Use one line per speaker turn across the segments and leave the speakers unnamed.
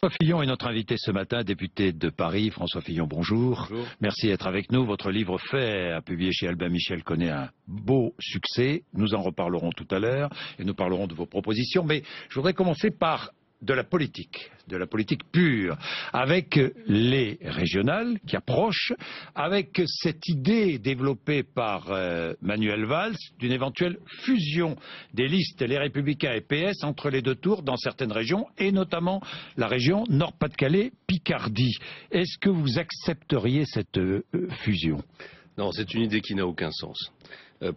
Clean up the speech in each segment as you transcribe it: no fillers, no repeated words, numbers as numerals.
François Fillon est notre invité ce matin, député de Paris. François Fillon, bonjour.
Bonjour.
Merci d'être avec nous. Votre livre Faire, publié chez Albin Michel, connaît un beau succès. Nous en reparlerons tout à l'heure et nous parlerons de vos propositions. Mais je voudrais commencer par de la politique pure, avec les régionales qui approchent, avec cette idée développée par Manuel Valls d'une éventuelle fusion des listes Les Républicains et PS entre les deux tours dans certaines régions, et notamment la région Nord-Pas-de-Calais-Picardie. Est-ce que vous accepteriez cette fusion?
Non, c'est une idée qui n'a aucun sens.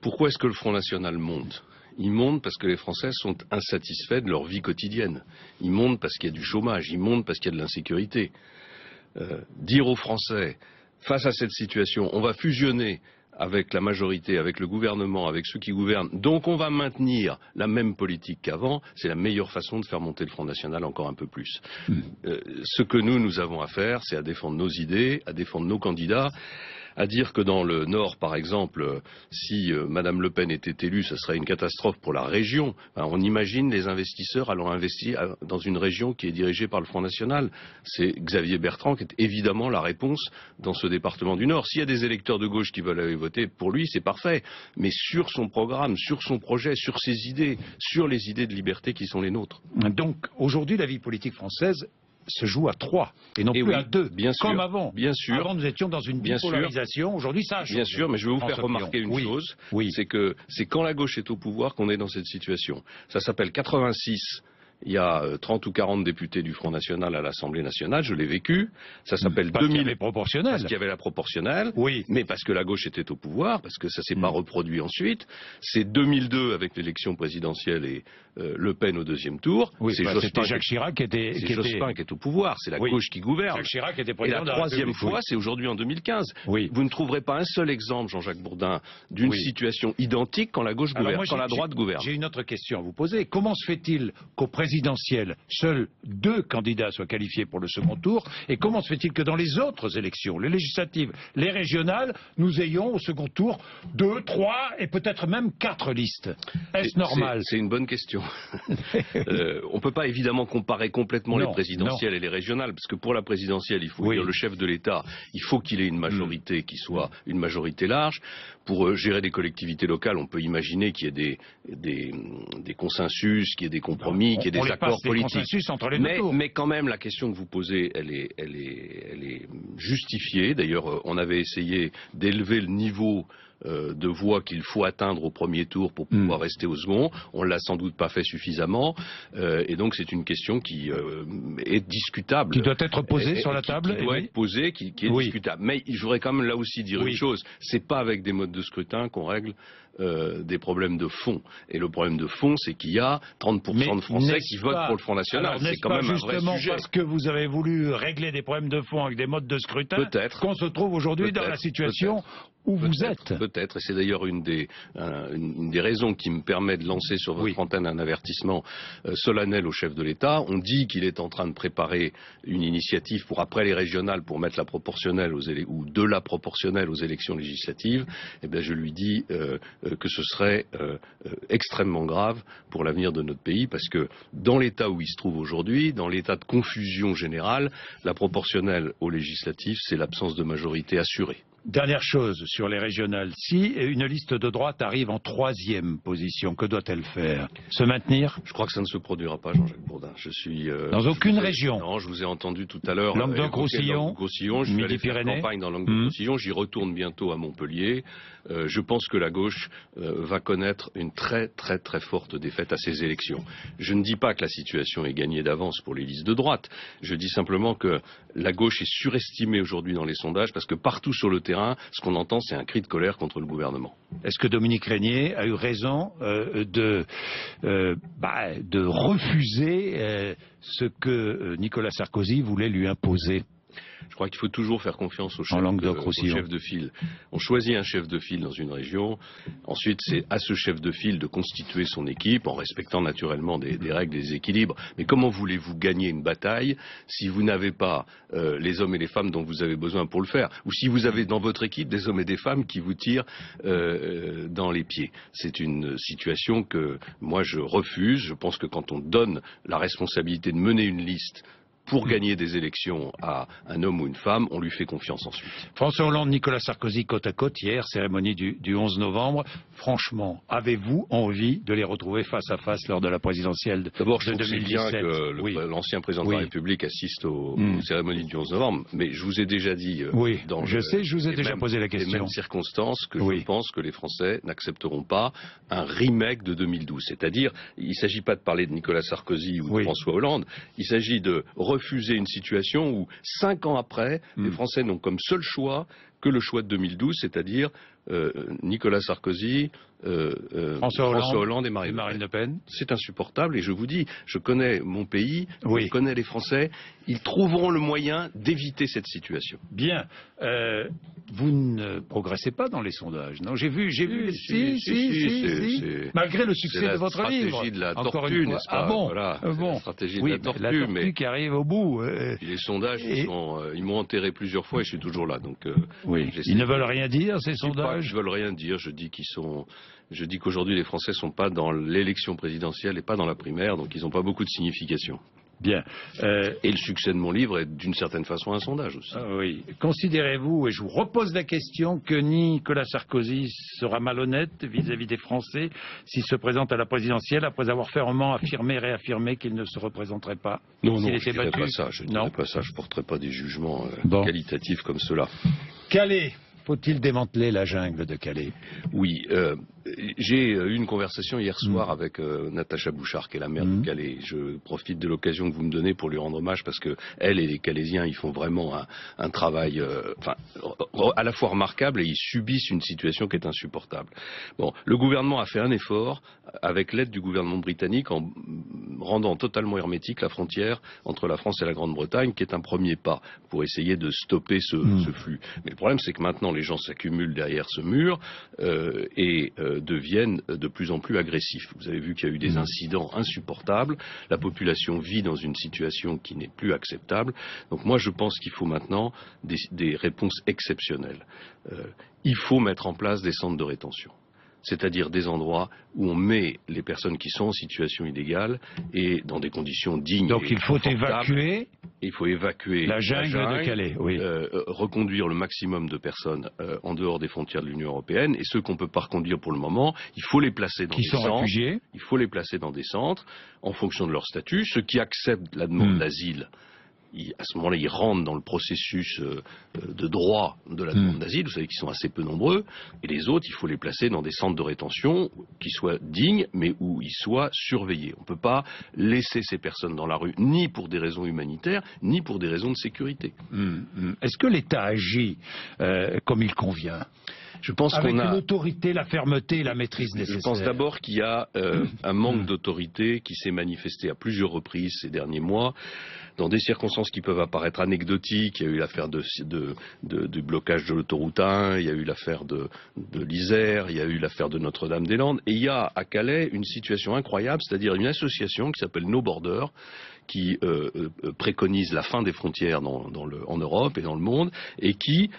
Pourquoi est-ce que le Front National monte ? Ils montent parce que les Français sont insatisfaits de leur vie quotidienne. Ils montent parce qu'il y a du chômage. Ils montent parce qu'il y a de l'insécurité. Dire aux Français, face à cette situation, on va fusionner avec la majorité, avec le gouvernement, avec ceux qui gouvernent, donc on va maintenir la même politique qu'avant, c'est la meilleure façon de faire monter le Front National encore un peu plus. Ce que nous avons à faire, c'est à défendre nos idées, à défendre nos candidats, à dire que dans le Nord, par exemple, si Madame Le Pen était élue, ce serait une catastrophe pour la région. On imagine les investisseurs allant investir dans une région qui est dirigée par le Front National. C'est Xavier Bertrand qui est évidemment la réponse dans ce département du Nord. S'il y a des électeurs de gauche qui veulent aller voter pour lui, c'est parfait. Mais sur son programme, sur son projet, sur ses idées, sur les idées de liberté qui sont les nôtres.
Donc aujourd'hui, la vie politique française se joue à 3 et non plus à 2,
bien sûr,
comme avant.
Bien sûr.
Avant, nous étions dans une bipolarisation. Aujourd'hui, ça a changé.
Bien sûr, mais je vais vous faire remarquer une chose. C'est que c'est quand la gauche est au pouvoir qu'on est dans cette situation. Ça s'appelle 86. Il y a 30 ou 40 députés du Front National à l'Assemblée nationale, je l'ai vécu. Ça s'appelle 2000.
Parce qu'il y avait proportionnelle.
Parce qu'il y avait la proportionnelle.
Oui.
Mais parce que la gauche était au pouvoir, parce que ça s'est pas reproduit ensuite. C'est 2002 avec l'élection présidentielle et Le Pen au deuxième tour.
Oui, c'était Jacques Chirac qui était...
Jospin qui est au pouvoir, c'est la gauche qui gouverne.
Jacques Chirac était
et
président
la troisième fois, c'est aujourd'hui en 2015.
Oui.
Vous ne trouverez pas un seul exemple, Jean-Jacques Bourdin, d'une situation identique quand la gauche gouverne, quand la droite gouverne.
J'ai une autre question à vous poser. Comment se fait-il qu'au présidentiel, seuls 2 candidats soient qualifiés pour le second tour? Et comment se fait-il que dans les autres élections, les législatives, les régionales, nous ayons au second tour 2, 3 et peut-être même 4 listes? Est-ce normal?
C'est une bonne question. On ne peut pas évidemment comparer complètement les présidentielles et les régionales, parce que pour la présidentielle, il faut dire le chef de l'État, il faut qu'il ait une majorité qui soit une majorité large. Pour gérer des collectivités locales, on peut imaginer qu'il y ait des consensus, qu'il y ait des compromis, qu'il y ait des accords politiques.
Entre les deux tours.
Mais quand même, la question que vous posez, elle est justifiée. D'ailleurs, on avait essayé d'élever le niveau de voix qu'il faut atteindre au premier tour pour pouvoir rester au second. On ne l'a sans doute pas fait suffisamment. Et donc c'est une question qui est discutable.
Qui doit être posée sur la table.
Qui doit être posée, qui est discutable. Mais je voudrais quand même là aussi dire une chose. C'est pas avec des modes de scrutin qu'on règle des problèmes de fond. Et le problème de fond, c'est qu'il y a 30% de Français qui votent pour le Front National. C'est quand même un vrai sujet.
Parce que vous avez voulu régler des problèmes de fond avec des modes de scrutin, qu'on se trouve aujourd'hui dans la situation où vous êtes.
Peut-être, et c'est d'ailleurs une des raisons qui me permet de lancer sur votre antenne un avertissement solennel au chef de l'État. On dit qu'il est en train de préparer une initiative pour après les régionales, pour mettre la proportionnelle ou de la proportionnelle aux élections législatives. Eh bien, je lui dis que ce serait extrêmement grave pour l'avenir de notre pays, parce que dans l'état où il se trouve aujourd'hui, dans l'état de confusion générale, la proportionnelle aux législatives, c'est l'absence de majorité assurée.
Dernière chose sur les régionales, si une liste de droite arrive en 3e position, que doit-elle faire? Se maintenir?
Je crois que ça ne se produira pas, Jean-Jacques Bourdin. Je suis
dans aucune région.
Non, je vous ai entendu tout à l'heure.
Languedoc-Roussillon,
je suis allé faire campagne dans Languedoc-Roussillon. J'y retourne bientôt à Montpellier. Je pense que la gauche va connaître une très très très forte défaite à ces élections. Je ne dis pas que la situation est gagnée d'avance pour les listes de droite. Je dis simplement que la gauche est surestimée aujourd'hui dans les sondages, parce que partout sur le terrain, ce qu'on entend, c'est un cri de colère contre le gouvernement.
Est-ce que Dominique Régnier a eu raison de refuser ce que Nicolas Sarkozy voulait lui imposer?
Je crois qu'il faut toujours faire confiance au chef de file. On choisit un chef de file dans une région. Ensuite, c'est à ce chef de file de constituer son équipe en respectant naturellement des règles, des équilibres. Mais comment voulez-vous gagner une bataille si vous n'avez pas les hommes et les femmes dont vous avez besoin pour le faire? Ou si vous avez dans votre équipe des hommes et des femmes qui vous tirent dans les pieds? C'est une situation que moi je refuse. Je pense que quand on donne la responsabilité de mener une liste pour gagner des élections à un homme ou une femme, on lui fait confiance ensuite.
François Hollande, Nicolas Sarkozy côte à côte hier, cérémonie du 11 novembre. Franchement, avez-vous envie de les retrouver face à face lors de la présidentielle de 2017?
D'abord, je trouve que c'est bien que l'ancien président de la République assiste aux cérémonies du 11 novembre, mais je vous ai déjà dit
je vous ai déjà posé la question.
Les mêmes circonstances que je pense que les Français n'accepteront pas un remake de 2012. C'est-à-dire, il ne s'agit pas de parler de Nicolas Sarkozy ou de François Hollande, il s'agit de refuser une situation où 5 ans après, les Français n'ont comme seul choix que le choix de 2012, c'est-à-dire Nicolas Sarkozy, François Hollande et Marine Le Pen. C'est insupportable et je vous dis, je connais mon pays, je connais les Français, ils trouveront le moyen d'éviter cette situation.
Bien. Vous ne progressez pas dans les sondages, non? J'ai vu. Malgré le succès de votre livre.
C'est la stratégie de la tortue, n'est-ce pas?
Ah bon?
Voilà, la stratégie de la tortue,
qui arrive au bout.
Les sondages, ils m'ont enterré plusieurs fois et je suis toujours là. Donc,
ils ne veulent rien dire, ces sondages?
Ils ne veulent rien dire. Je dis qu'aujourd'hui, les Français ne sont pas dans l'élection présidentielle et pas dans la primaire, donc ils n'ont pas beaucoup de signification.
Bien.
Et le succès de mon livre est d'une certaine façon un sondage aussi.
Oui. Considérez-vous, et je vous repose la question, que Nicolas Sarkozy sera malhonnête vis-à-vis des Français s'il se présente à la présidentielle après avoir fermement affirmé et réaffirmé qu'il ne se représenterait pas?
Non, je ne dirais pas ça. Je ne porterai pas des jugements qualitatifs comme cela.
Calais. Faut-il démanteler la jungle de Calais?
Oui. J'ai eu une conversation hier soir avec Natacha Bouchard, qui est la maire de Calais. Je profite de l'occasion que vous me donnez pour lui rendre hommage parce que elle et les Calaisiens, ils font vraiment un travail à la fois remarquable et ils subissent une situation qui est insupportable. Bon, le gouvernement a fait un effort avec l'aide du gouvernement britannique en rendant totalement hermétique la frontière entre la France et la Grande-Bretagne, qui est un premier pas pour essayer de stopper ce flux. Mais le problème, c'est que maintenant, les gens s'accumulent derrière ce mur et deviennent de plus en plus agressifs. Vous avez vu qu'il y a eu des incidents insupportables. La population vit dans une situation qui n'est plus acceptable. Donc moi, je pense qu'il faut maintenant des réponses exceptionnelles. Il faut mettre en place des centres de rétention. C'est-à-dire des endroits où on met les personnes qui sont en situation illégale et dans des conditions dignes.
Donc il faut évacuer.
Il faut évacuer
la jungle de Calais,
reconduire le maximum de personnes en dehors des frontières de l'Union européenne, et ceux qu'on ne peut pas reconduire pour le moment, il faut les placer dans des centres.
Réfugiés.
Il faut les placer dans des centres en fonction de leur statut. Ceux qui acceptent la demande d'asile, à ce moment-là, ils rentrent dans le processus de droit de la demande d'asile. Vous savez qu'ils sont assez peu nombreux. Et les autres, il faut les placer dans des centres de rétention qui soient dignes, mais où ils soient surveillés. On ne peut pas laisser ces personnes dans la rue, ni pour des raisons humanitaires, ni pour des raisons de sécurité.
Est-ce que l'État agit comme il convient?
Je pense
avec l'autorité, la fermeté et la maîtrise nécessaire.
Je pense d'abord qu'il y a un manque d'autorité qui s'est manifesté à plusieurs reprises ces derniers mois, dans des circonstances qui peuvent apparaître anecdotiques. Il y a eu l'affaire du blocage de l'autoroute 1, il y a eu l'affaire de l'Isère, il y a eu l'affaire de Notre-Dame-des-Landes. Et il y a à Calais une situation incroyable, c'est-à-dire une association qui s'appelle No Border, qui préconise la fin des frontières en Europe et dans le monde, et qui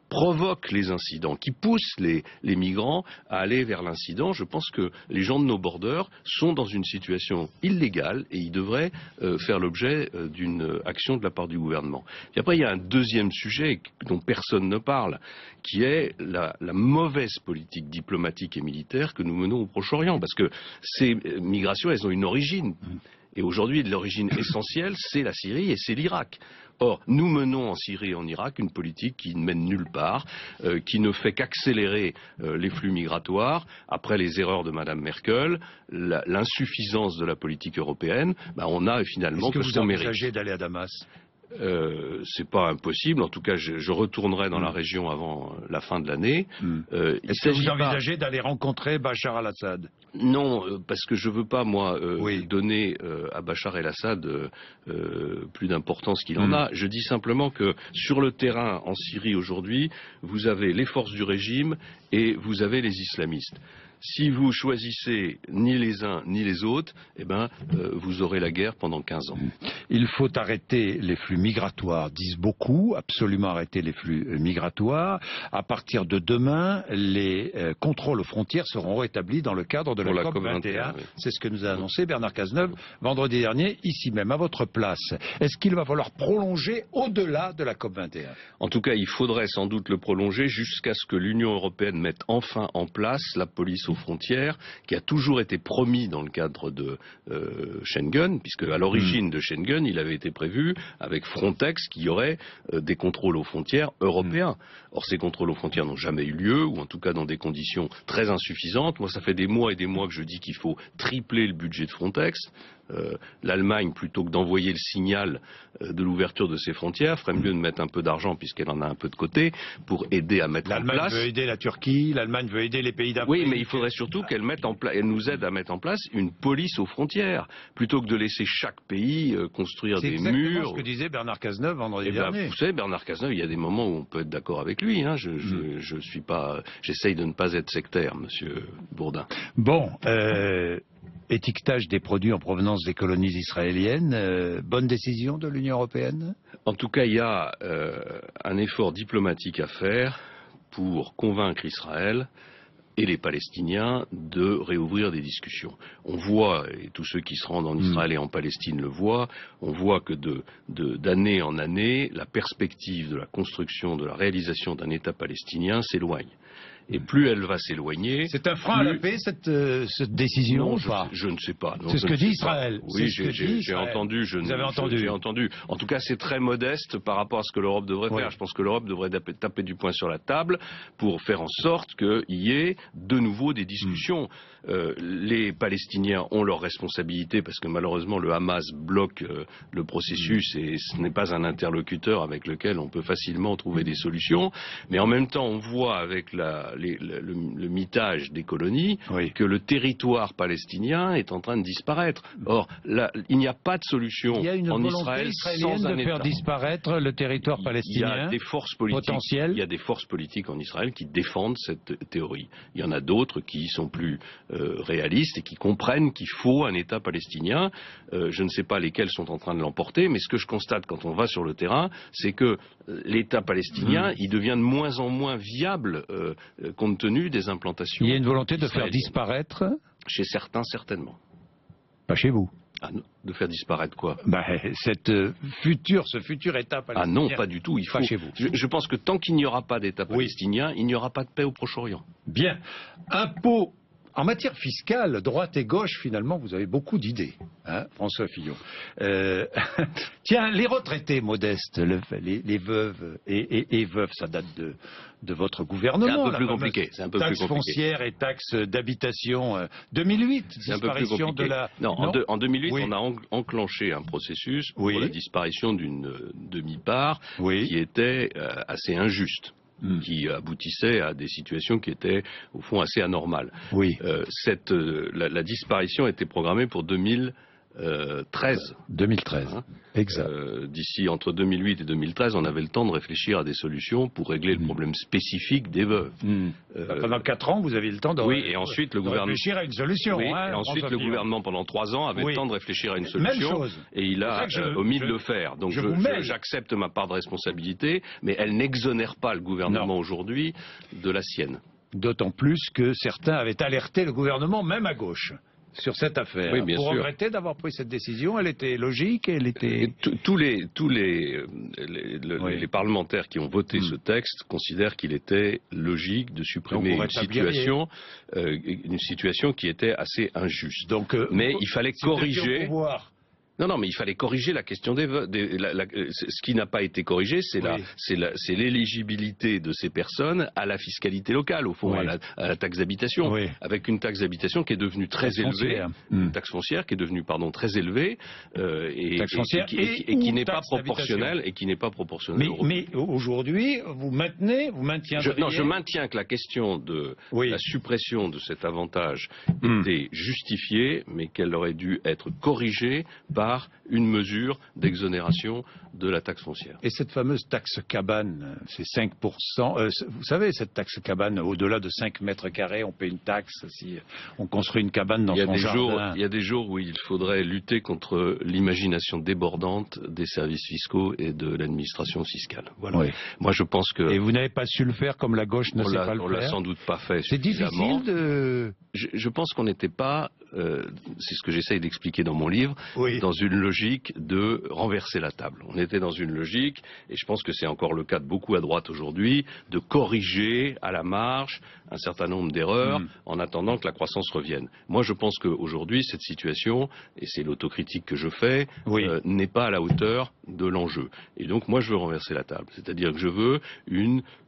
provoque les incidents, qui pousse les migrants à aller vers l'incident. Je pense que les gens de No Border sont dans une situation illégale et ils devraient faire l'objet d'une action de la part du gouvernement. Et après, il y a un deuxième sujet dont personne ne parle, qui est la mauvaise politique diplomatique et militaire que nous menons au Proche-Orient, parce que ces migrations, elles ont une origine. Et aujourd'hui, l'origine essentielle, c'est la Syrie et c'est l'Irak. Or, nous menons en Syrie et en Irak une politique qui ne mène nulle part, qui ne fait qu'accélérer les flux migratoires. Après les erreurs de Mme Merkel, l'insuffisance de la politique européenne, on a finalement que ce qu'on mérite.
Est-ce que vous envisagez d'aller à Damas ?
C'est pas impossible. En tout cas, je retournerai dans la région avant la fin de l'année.
Est-ce que vous envisagez d'aller rencontrer Bachar al-Assad?
Non, parce que je veux pas, moi, donner à Bachar el-Assad plus d'importance qu'il en a. Je dis simplement que sur le terrain en Syrie aujourd'hui, vous avez les forces du régime et vous avez les islamistes. Si vous choisissez ni les uns ni les autres, eh ben, vous aurez la guerre pendant 15 ans.
Il faut arrêter les flux migratoires, disent beaucoup, absolument arrêter les flux migratoires. À partir de demain, les contrôles aux frontières seront rétablis dans le cadre de la COP21. Oui. C'est ce que nous a annoncé Bernard Cazeneuve vendredi dernier, ici même, à votre place. Est-ce qu'il va falloir prolonger au-delà de la COP21?
En tout cas, il faudrait sans doute le prolonger jusqu'à ce que l'Union européenne mette enfin en place la police aux frontières, qui a toujours été promis dans le cadre de Schengen, puisque à l'origine de Schengen, il avait été prévu avec Frontex qu'il y aurait des contrôles aux frontières européens. Or, ces contrôles aux frontières n'ont jamais eu lieu, ou en tout cas dans des conditions très insuffisantes. Moi, ça fait des mois et des mois que je dis qu'il faut tripler le budget de Frontex. L'Allemagne, plutôt que d'envoyer le signal de l'ouverture de ses frontières, ferait mieux de mettre un peu d'argent, puisqu'elle en a un peu de côté, pour aider à mettre en place.
L'Allemagne veut aider la Turquie, l'Allemagne veut aider les pays d'Afrique.
Oui, mais il faudrait surtout qu'elle nous aide à mettre en place une police aux frontières, plutôt que de laisser chaque pays construire des murs.
C'est exactement ce que disait Bernard Cazeneuve vendredi dernier.
Vous savez, Bernard Cazeneuve, il y a des moments où on peut être d'accord avec lui. Hein. J'essaye de ne pas être sectaire, Monsieur Bourdin.
Bon. Étiquetage des produits en provenance des colonies israéliennes, bonne décision de l'Union européenne?
En tout cas, il y a un effort diplomatique à faire pour convaincre Israël et les Palestiniens de réouvrir des discussions. On voit, et tous ceux qui se rendent en Israël et en Palestine le voient, on voit que d'année en année, la perspective de la construction, de la réalisation d'un État palestinien s'éloigne. Et plus elle va s'éloigner...
C'est un frein à la paix, cette décision,
non,
ou pas?
Je ne sais pas.
C'est ce que dit Israël.
Oui, j'ai entendu.
Vous avez entendu?
J'ai entendu. En tout cas, c'est très modeste par rapport à ce que l'Europe devrait faire. Je pense que l'Europe devrait taper du poing sur la table pour faire en sorte qu'il y ait de nouveau des discussions. Les Palestiniens ont leurs responsabilités parce que malheureusement le Hamas bloque le processus et ce n'est pas un interlocuteur avec lequel on peut facilement trouver des solutions. Mais en même temps, on voit avec le mitage des colonies que le territoire palestinien est en train de disparaître. Or, il n'y a pas de solution en Israël sans un État.
De faire disparaître le territoire palestinien.
Il y a des forces politiques potentielles. Il y a des forces politiques en Israël qui défendent cette théorie. Il y en a d'autres qui sont plus réalistes et qui comprennent qu'il faut un État palestinien. Je ne sais pas lesquels sont en train de l'emporter, mais ce que je constate quand on va sur le terrain, c'est que l'État palestinien, il devient de moins en moins viable compte tenu des implantations.
Il y a une volonté de faire disparaître?
Chez certains, certainement.
Pas chez vous?
Ah non, de faire disparaître quoi?
Ce futur État palestinien.
Ah non, pas du tout. Il faut.
Pas chez vous.
Je pense que tant qu'il n'y aura pas d'État palestinien, il n'y aura pas de paix au Proche-Orient.
Bien. Impôt. En matière fiscale, droite et gauche, finalement, vous avez beaucoup d'idées, hein, François Fillon. Tiens, les retraités modestes, les veuves et veuves, ça date de votre gouvernement.
C'est un peu plus compliqué.
Taxe foncière et taxe d'habitation 2008, disparition de la...
Non, en 2008, on a enclenché un processus pour la disparition d'une demi-part qui était assez injuste. Qui aboutissait à des situations qui étaient au fond assez anormales. La disparition était programmée pour 2013.
2013, hein, exact.
D'ici entre 2008 et 2013, on avait le temps de réfléchir à des solutions pour régler le problème spécifique des veuves.
Pendant 4 ans, vous avez le temps de,
et ensuite, le gouvernement
réfléchir à une solution.
Oui,
hein,
et ensuite, le gouvernement, pendant 3 ans, avait le temps de réfléchir à une solution.
Même chose.
Et il a omis de le faire. Donc j'accepte ma part de responsabilité, mais elle n'exonère pas le gouvernement aujourd'hui de la sienne.
D'autant plus que certains avaient alerté le gouvernement, même à gauche, sur cette affaire.
Oui, bien sûr.
Vous regrettez d'avoir pris cette décision? Elle était logique, elle était...
Tous les parlementaires qui ont voté ce texte considèrent qu'il était logique de supprimer une situation qui était assez injuste. Mais il fallait corriger... Non, mais il fallait corriger la question des veuves. Ce qui n'a pas été corrigé, c'est l'éligibilité de ces personnes à la fiscalité locale, au fond, à la taxe d'habitation, avec une taxe d'habitation qui est devenue très élevée, une taxe foncière qui est devenue, très élevée, et qui n'est pas proportionnelle,
Mais aujourd'hui, vous maintiendriez...
Je maintiens que la question de la suppression de cet avantage était justifiée, mais qu'elle aurait dû être corrigée par par une mesure d'exonération de la taxe foncière.
Et cette fameuse taxe cabane, c'est 5%. Vous savez, cette taxe cabane, au-delà de 5 mètres carrés, on paie une taxe si on construit une cabane dans son jardin.
Il y a des jours où il faudrait lutter contre l'imagination débordante des services fiscaux et de l'administration fiscale. Voilà.
Oui.
Moi, je pense que...
Et vous n'avez pas su le faire comme la gauche ne sait pas le faire.
On l'a sans doute pas fait
C'est
suffisamment.
difficile de...
Je pense qu'on n'était pas, c'est ce que j'essaye d'expliquer dans mon livre,
Oui.
dans une logique de renverser la table. On était dans une logique, et je pense que c'est encore le cas de beaucoup à droite aujourd'hui, de corriger à la marge un certain nombre d'erreurs en attendant que la croissance revienne. Moi, je pense qu'aujourd'hui, cette situation, et c'est l'autocritique que je fais, n'est pas à la hauteur de l'enjeu. Et donc, moi, je veux renverser la table. C'est-à-dire que je veux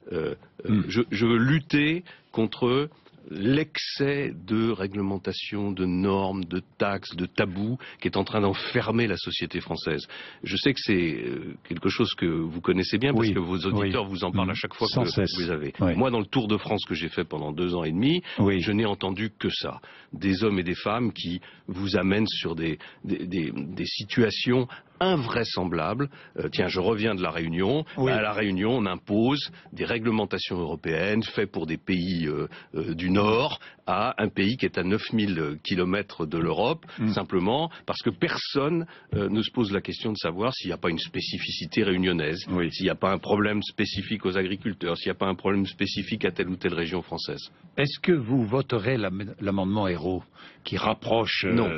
je veux lutter contre l'excès de réglementation, de normes, de taxes, de tabous qui est en train d'enfermer la société française. Je sais que c'est quelque chose que vous connaissez bien parce que vos auditeurs vous en parlent à chaque fois que vous les avez. Oui. Moi, dans le Tour de France que j'ai fait pendant 2 ans et demi, je n'ai entendu que ça. Des hommes et des femmes qui vous amènent sur des situations invraisemblable. Tiens, je reviens de la Réunion. À la Réunion, on impose des réglementations européennes faites pour des pays du Nord à un pays qui est à 9000 km de l'Europe, simplement parce que personne ne se pose la question de savoir s'il n'y a pas une spécificité réunionnaise, s'il n'y a pas un problème spécifique aux agriculteurs, s'il n'y a pas un problème spécifique à telle ou telle région française.
Est-ce que vous voterez l'amendement Ayrault qui rapproche...
Non.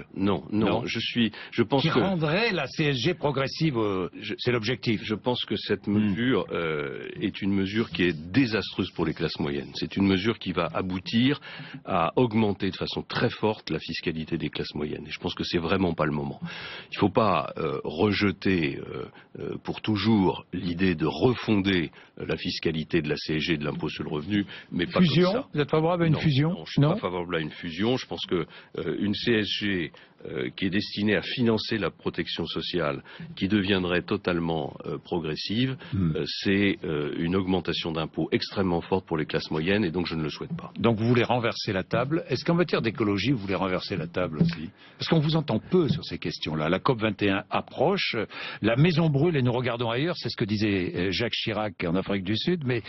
Je pense
qui rendrait la CSG progressive, c'est l'objectif.
Je pense que cette mesure est une mesure qui est désastreuse pour les classes moyennes. C'est une mesure qui va aboutir à augmenter de façon très forte la fiscalité des classes moyennes. Et je pense que c'est vraiment pas le moment. Il ne faut pas rejeter pour toujours l'idée de refonder la fiscalité de la CSG et de l'impôt sur le revenu, mais pas
fusion,
comme ça.
Vous êtes favorable à une fusion?
Non, je ne suis pas favorable à une fusion. Je pense que une CSG qui est destinée à financer la protection sociale, qui deviendrait totalement progressive, c'est une augmentation d'impôts extrêmement forte pour les classes moyennes, et donc je ne le souhaite pas.
Donc vous voulez renverser la table. Est-ce qu'en matière d'écologie, vous voulez renverser la table aussi? Parce qu'on vous entend peu sur ces questions-là. La COP 21 approche, la maison brûle et nous regardons ailleurs, c'est ce que disait Jacques Chirac en Afrique du Sud, mais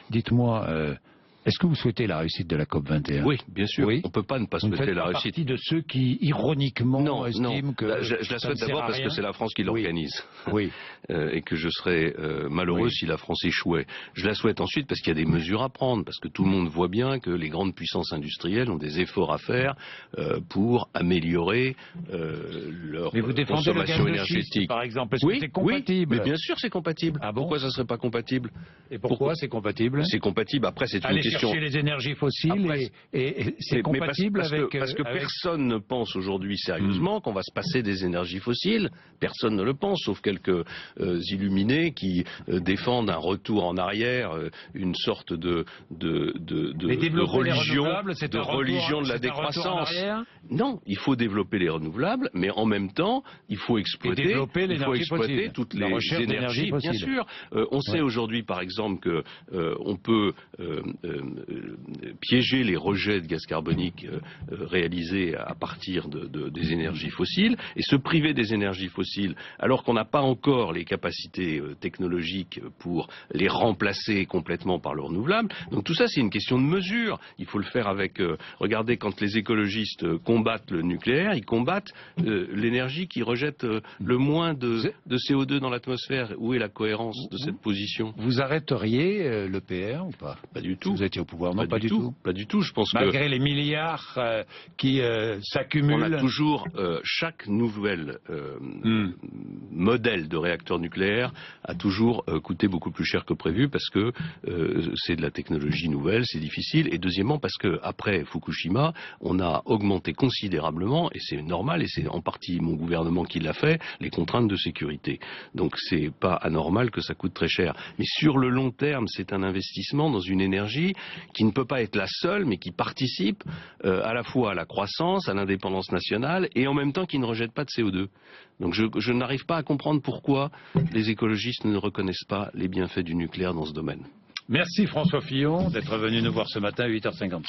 dites-moi... Est-ce que vous souhaitez la réussite de la COP 21?
Oui, bien sûr. Oui. On ne peut pas ne pas souhaiter la réussite.
Vous faites partie de ceux qui, ironiquement, estiment que...
Je la souhaite d'abord parce que c'est la France qui l'organise.
Oui.
Et que je serais malheureux si la France échouait. Je la souhaite ensuite parce qu'il y a des mesures à prendre, parce que tout le monde voit bien que les grandes puissances industrielles ont des efforts à faire pour améliorer leur consommation énergétique.
Par exemple, est-ce que c'est compatible?
Oui, mais bien sûr c'est compatible.
Ah bon?
Pourquoi ça ne serait pas compatible?
Et pourquoi c'est compatible?
C'est compatible. Après, c'est une question...
chercher les énergies fossiles et c'est compatible
parce que personne ne pense aujourd'hui sérieusement qu'on va se passer des énergies fossiles. Personne ne le pense, sauf quelques illuminés qui défendent un retour en arrière, une sorte de religion de la décroissance. Non, il faut développer les renouvelables, mais en même temps, il faut exploiter toutes les énergies, bien sûr. On sait aujourd'hui, par exemple, que on peut piéger les rejets de gaz carbonique réalisés à partir des énergies fossiles et se priver des énergies fossiles alors qu'on n'a pas encore les capacités technologiques pour les remplacer complètement par le renouvelable. Donc tout ça, c'est une question de mesure. Il faut le faire avec... regardez, quand les écologistes combattent le nucléaire, ils combattent l'énergie qui rejette le moins de CO2 dans l'atmosphère. Où est la cohérence de cette position?
Vous arrêteriez l'EPR ou pas?
Pas du tout.
Vous étiez au pouvoir? Non, pas du tout.
Pas du tout. Je pense
malgré les milliards qui s'accumulent.
On a toujours chaque nouvel modèle de réacteur nucléaire a toujours coûté beaucoup plus cher que prévu parce que c'est de la technologie nouvelle, c'est difficile. Et deuxièmement parce que après Fukushima, on a augmenté considérablement, et c'est normal, et c'est en partie mon gouvernement qui l'a fait, les contraintes de sécurité. Donc c'est pas anormal que ça coûte très cher. Mais sur le long terme, c'est un investissement dans une énergie qui ne peut pas être la seule, mais qui participe à la fois à la croissance, à l'indépendance nationale, et en même temps qui ne rejette pas de CO2. Donc je n'arrive pas à comprendre pourquoi les écologistes ne reconnaissent pas les bienfaits du nucléaire dans ce domaine.
Merci François Fillon d'être venu nous voir ce matin à 8h55.